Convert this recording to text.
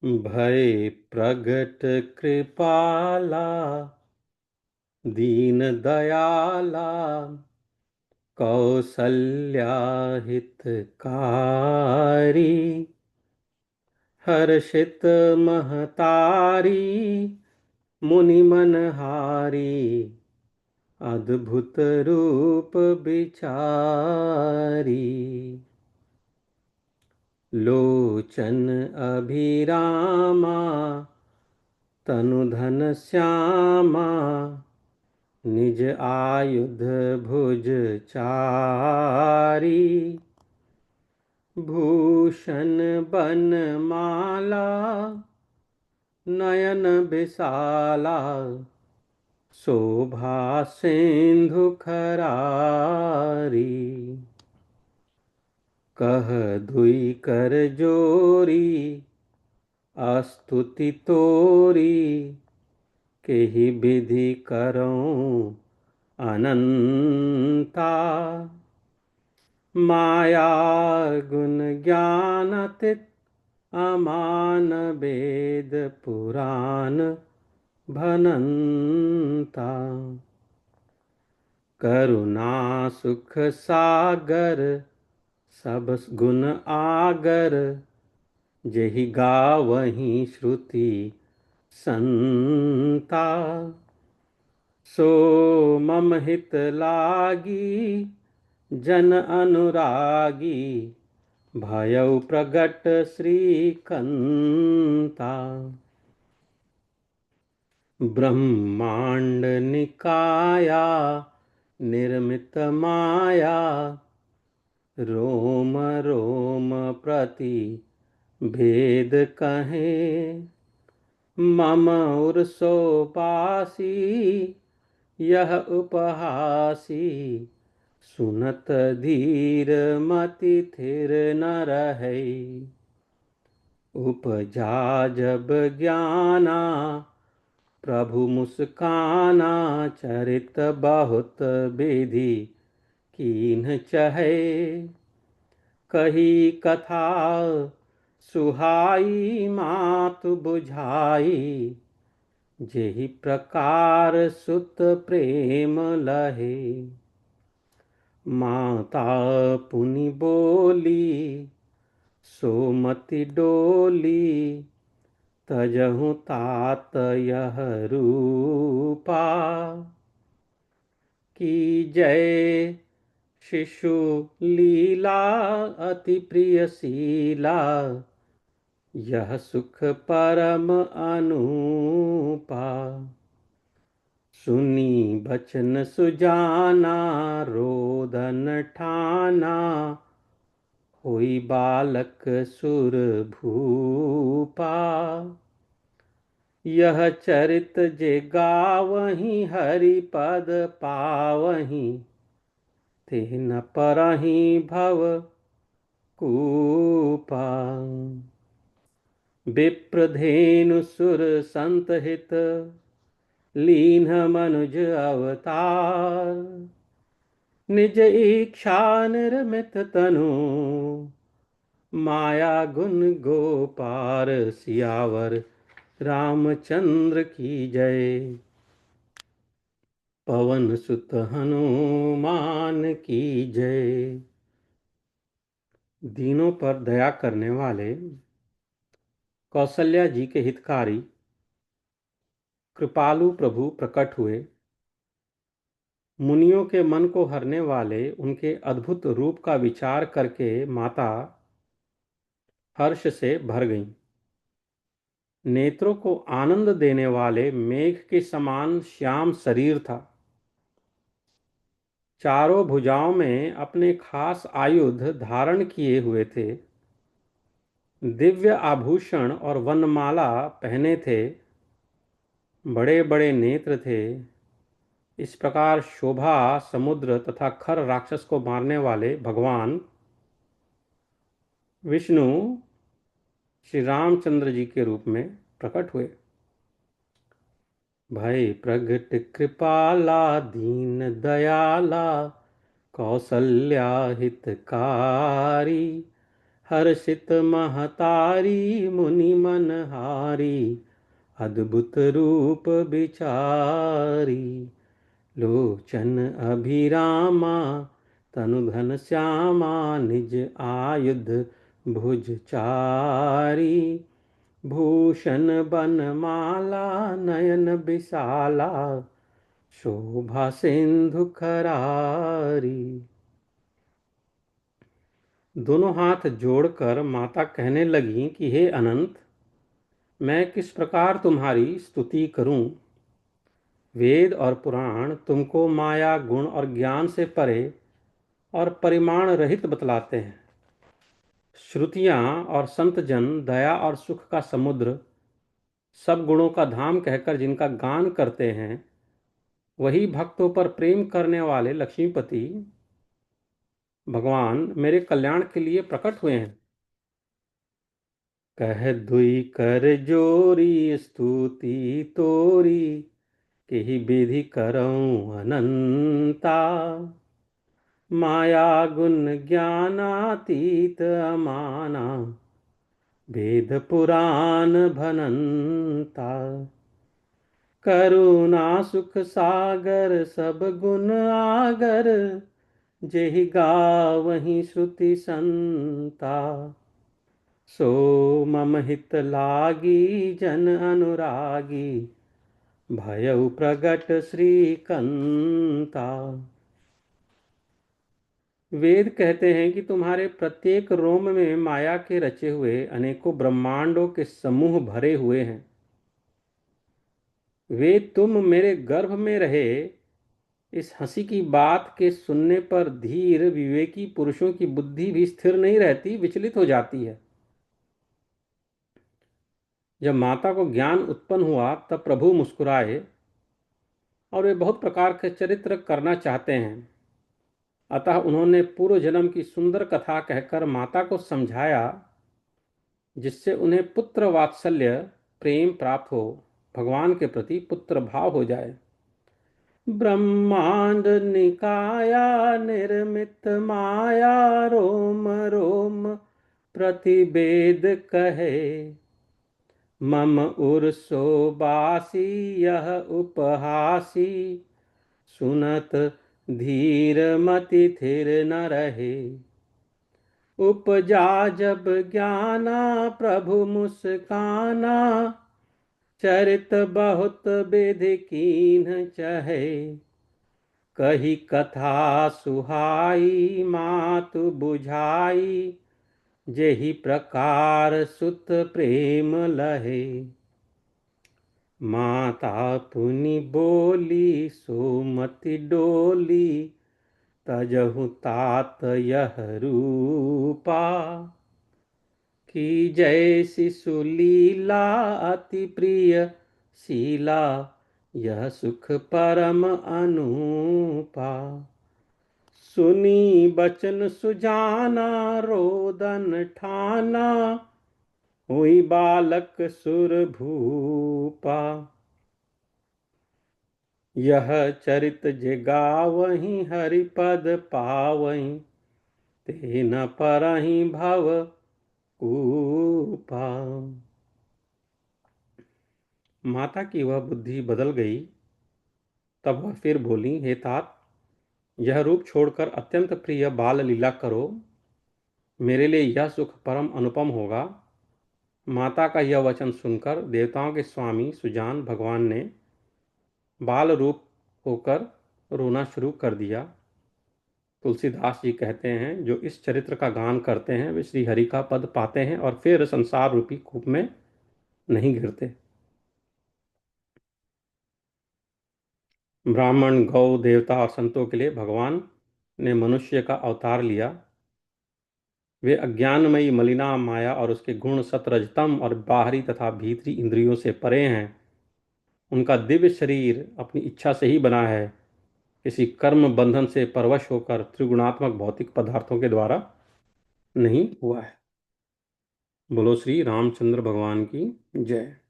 भय प्रगट कृपाला दीन दयाला कौसल्या हितकारी हर्षित महतारी मुनि मनहारी अद्भुत रूप बिचारी लोचन अभिरामा तनु धन श्यामा निज आयुध भुज चारी भूषण बन माला नयन विशाला शोभा सिंधु खरारी कह दुई कर जोरी अस्तुति तोरी केहि विधि करऊं अनंता माया गुण ज्ञान अतीत अमान वेद पुराण भनंता करुणा सुख सागर सब गुण आगर जेहि गावहीं श्रुति संता सो मम हित लागी जन अनुरागी भयउ प्रगट श्रीकंता ब्रह्मांड निकाया निर्मित माया रोम रोम प्रति भेद कहे मम उर्सो पासी यह उपहासी सुनत धीर मति थिर न रहे उपजा जब ज्ञाना प्रभु मुस्काना चरित बहुत विधि कीन्ह चहे कही कथा सुहाई मातु बुझाई जेहि प्रकार सुत प्रेम लहे माता पुनि बोली सोमति डोली तजहु तात यह रूपा की जय शिशु लीला अति प्रियशीला यह सुख परम अनूपा सुनी बचन सुजाना रोदन ठाना होई बालक सुर भूपा यह चरित जे गावहीं हरि पद पावहीं ते न परहीं भव कूपा विप्रधेनु सुर संत हित लीन्ह मनुज अवतार निज इच्छा निर्मित तनु माया गुण गोपार सियावर रामचंद्र की जय पवन सुत हनुमान की जय। दीनों पर दया करने वाले कौशल्या जी के हितकारी कृपालु प्रभु प्रकट हुए। मुनियों के मन को हरने वाले उनके अद्भुत रूप का विचार करके माता हर्ष से भर गईं। नेत्रों को आनंद देने वाले मेघ के समान श्याम शरीर था। चारों भुजाओं में अपने खास आयुध धारण किए हुए थे। दिव्य आभूषण और वनमाला पहने थे। बड़े बड़े नेत्र थे। इस प्रकार शोभा समुद्र तथा खर राक्षस को मारने वाले भगवान विष्णु श्री रामचंद्र जी के रूप में प्रकट हुए। भय प्रगट कृपाला दीन दयाला कौसल्या हितकारी हर्षित महतारी मुनि मनहारी, अद्भुत रूप विचारी। लोचन अभिरामा, तनु घन श्यामा, निज आयुध भुज चारी। भूषण बनमाला, नयन विशाला, शोभा सिंधु खरारी। दोनों हाथ जोड़कर माता कहने लगी कि हे अनंत, मैं किस प्रकार तुम्हारी स्तुति करूं। वेद और पुराण तुमको माया, गुण और ज्ञान से परे और परिमाण रहित बतलाते हैं। श्रुतियां और संत जन दया और सुख का समुद्र, सब गुणों का धाम कहकर जिनका गान करते हैं, वही भक्तों पर प्रेम करने वाले लक्ष्मीपति भगवान मेरे कल्याण के लिए प्रकट हुए हैं। कह दुई कर जोरी, स्तुति तोरी, केहि विधि करऊं अनंता। माया गुण ज्ञानातीत अमाना, वेद पुराण भनंता। करुणा सुख सागर, सब गुण आगर, जेहि गावहीं श्रुति संता। सो मम हित लागी, जन अनुरागी, भयउ प्रगट श्रीकंता। वेद कहते हैं कि तुम्हारे प्रत्येक रोम में माया के रचे हुए अनेकों ब्रह्मांडों के समूह भरे हुए हैं। वे तुम मेरे गर्भ में रहे, इस हंसी की बात के सुनने पर धीर विवेकी पुरुषों की बुद्धि भी स्थिर नहीं रहती, विचलित हो जाती है। जब माता को ज्ञान उत्पन्न हुआ तब प्रभु मुस्कुराए और वे बहुत प्रकार के चरित्र करना चाहते हैं। अतः उन्होंने पूर्व जन्म की सुंदर कथा कहकर माता को समझाया, जिससे उन्हें पुत्र वात्सल्य प्रेम प्राप्त हो, भगवान के प्रति पुत्र भाव हो जाए। ब्रह्मांड निकाया, निर्मित माया, रोम रोम प्रतिवेद कहे। मम उर्सो बासी, यह उपहासी, सुनत धीर मति थिर न रहे। उपजा जब ज्ञाना, प्रभु मुस्काना, चरित बहुत विधि कीन्ह चहे। कही कथा सुहाई, मातु बुझाई, जेहि प्रकार सुत प्रेम लहे। माता पुनि बोली, सोमति डोली, तजहु तात यह रूपा। की जैसी सुलीला, अति प्रिय शीला, यह सुख परम अनूपा। सुनी बचन सुजाना, रोदन ठाना, हुई बालक सुर भूपा। यह चरित जे गावहीं, हरिपद पावहीं, ते न परहीं भव कूपा। माता की वह बुद्धि बदल गई। तब वह फिर बोली, हे तात, यह रूप छोड़कर अत्यंत प्रिय बाल लीला करो, मेरे लिए यह सुख परम अनुपम होगा। माता का यह वचन सुनकर देवताओं के स्वामी सुजान भगवान ने बाल रूप होकर रोना शुरू कर दिया। तुलसीदास जी कहते हैं, जो इस चरित्र का गान करते हैं वे श्री हरि का पद पाते हैं और फिर संसार रूपी कूप में नहीं गिरते। ब्राह्मण, गौ, देवता और संतों के लिए भगवान ने मनुष्य का अवतार लिया। वे अज्ञानमयी मलिना माया और उसके गुण सतरजतम और बाहरी तथा भीतरी इंद्रियों से परे हैं। उनका दिव्य शरीर अपनी इच्छा से ही बना है, किसी कर्म बंधन से परवश होकर त्रिगुणात्मक भौतिक पदार्थों के द्वारा नहीं हुआ है। बोलो श्री रामचंद्र भगवान की जय।